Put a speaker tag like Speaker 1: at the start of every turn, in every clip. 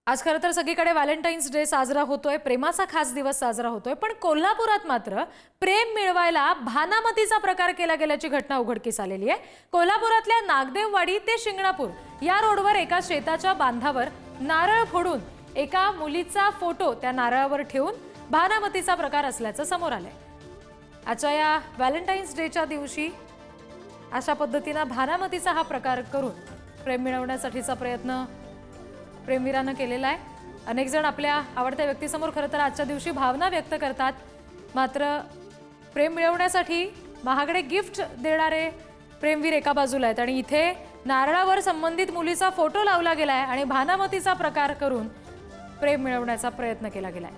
Speaker 1: आज खरं तर सगळीकडे व्हॅलेंटाईन्स डे साजरा होतोय, प्रेमाचा खास दिवस साजरा होतोय, पण कोल्हापुरात मात्र प्रेम मिळवायला भानामतीचा प्रकार केला गेल्याची घटना उघडकीस आलेली आहे। कोल्हापुरातल्या नागदेववाडी ते शिंगणापूर या रोडवर एका शेताच्या बांधावर नारळ फोडून एका मुलीचा फोटो त्या नारळावर ठेवून भानामतीचा प्रकार असल्याचं समोर आलंय। आजच्या या व्हॅलेंटाईन्स डेच्या दिवशी अशा पद्धतीने भानामतीचा हा प्रकार करून प्रेम मिळवण्यासाठीचा प्रयत्न प्रेमवीरानं केलेला आहे। अनेक जण आपल्या आवडत्या व्यक्तीसमोर खरं तर आजच्या दिवशी भावना व्यक्त करतात, मात्र प्रेम मिळवण्यासाठी महागडे गिफ्ट देणारे प्रेमवीर एका बाजूला आहेत आणि इथे नारळावर संबंधित मुलीचा फोटो लावला गेलाय आणि भानामतीचा प्रकार करून प्रेम मिळवण्याचा प्रयत्न केला गेलाय।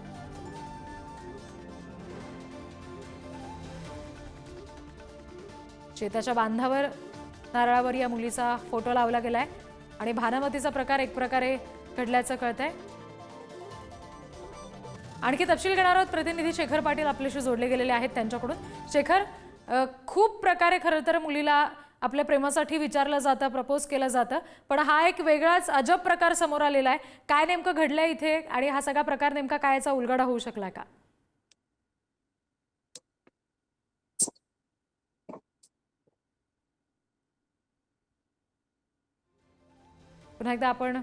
Speaker 1: शेताच्या बांधावर नारळावर या मुलीचा फोटो लावला गेलाय आणि भानामतीचा प्रकार एक प्रकारे घडल्याचं कळतंय। आणखी तपशील घेणार आहोत, प्रतिनिधी शेखर पाटील आपल्याशी जोडले गेलेले आहेत त्यांच्याकडून। शेखर, खूप प्रकारे खरं तर मुलीला आपल्या प्रेमासाठी विचारलं जातं, प्रपोज केलं जातं, पण हा एक वेगळाच अजब प्रकार समोर आलेला आहे। काय नेमकं घडलंय इथे आणि हा सगळा प्रकार नेमका कायचा उलगडा होऊ शकला का? पुन्हा एकदा आपण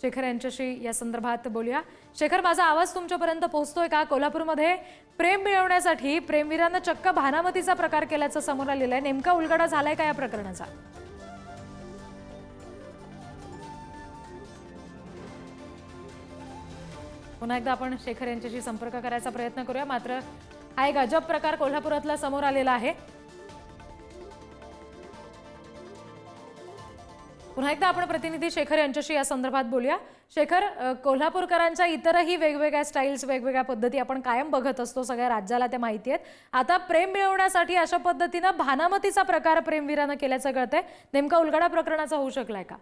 Speaker 1: शेखर यांच्याशी या संदर्भात बोलूया। शेखर, माझा आवाज तुमच्यापर्यंत पोहोचतोय का? कोल्हापूरमध्ये प्रेम मिळवण्यासाठी प्रेमवीरांना चक्क भानामतीचा प्रकार केल्याचं समोर आलेलं आहे, नेमका उलगडा झालाय का या प्रकरणाचा? पुन्हा एकदा आपण शेखर यांच्याशी संपर्क करायचा प्रयत्न करूया, मात्र हा एक अजब प्रकार कोल्हापुरातला समोर आलेला आहे। पुन्हा एकदा आपण प्रतिनिधी शेखर यांच्याशी या संदर्भात बोलूया। शेखर, कोल्हापूरकरांच्या इतरही वेगवेगळ्या स्टाईल्स, वेगवेगळ्या पद्धती आपण कायम बघत असतो, सगळ्या राज्याला त्या माहिती आहेत। आता प्रेम मिळवण्यासाठी अशा पद्धतीने भानामतीचा प्रकार प्रेमवीरानं केल्याचं कळतंय, नेमका उलगडा प्रकरणाचा होऊ शकलाय का?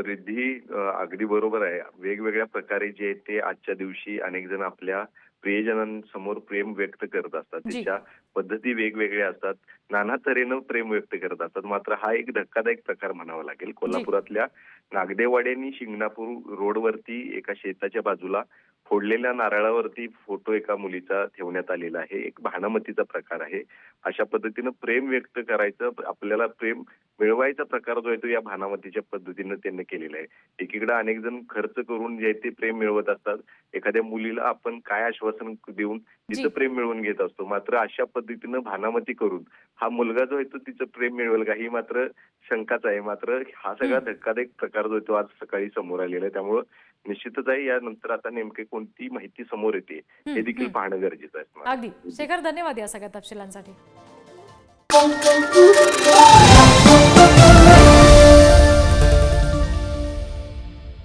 Speaker 2: रिद्धी, अगदी बरोबर आहे। वेगवेगळ्या प्रकारे जे ते आजच्या दिवशी अनेक जण आपल्या प्रियजनांसमोर प्रेम व्यक्त करत असतात, त्याच्या पद्धती वेगवेगळ्या असतात, नाना तऱ्हेनं प्रेम व्यक्त करत असतात। मात्र हा एक धक्कादायक प्रकार म्हणावा लागेल। कोल्हापुरातल्या नागदेववाडी आणि शिंगणापूर रोडवरती एका शेताच्या बाजूला फोडलेल्या नारळावरती फोटो एका मुलीचा ठेवण्यात आलेला आहे। एक भानामतीचा प्रकार आहे। अशा पद्धतीनं प्रेम व्यक्त करायचं, आपल्याला प्रेम मिळवायचा प्रकार जो आहे तो या भानामतीच्या पद्धतीनं त्यांनी केलेला आहे। एकीकडे अनेक जण खर्च करून जे ते प्रेम मिळवत असतात, एखाद्या मुलीला आपण काय आश्वासन देऊन तिचं प्रेम मिळवून घेत असतो, मात्र अशा पद्धतीनं भानामती करून हा मुलगा जो आहे तो तिचं प्रेम मिळवेल का, ही मात्र शंकाच आहे। मात्र हा सगळा धक्कादायक प्रकार जो आहे तो आज सकाळी समोर आलेला आहे, त्यामुळे निश्चितच आहे यानंतर आता नेमके कोणती माहिती समोर येते हे देखील पाहणं गरजेचं आहे।
Speaker 1: अगदी शेखर, धन्यवाद या सगळ्या तपशिलांसाठी।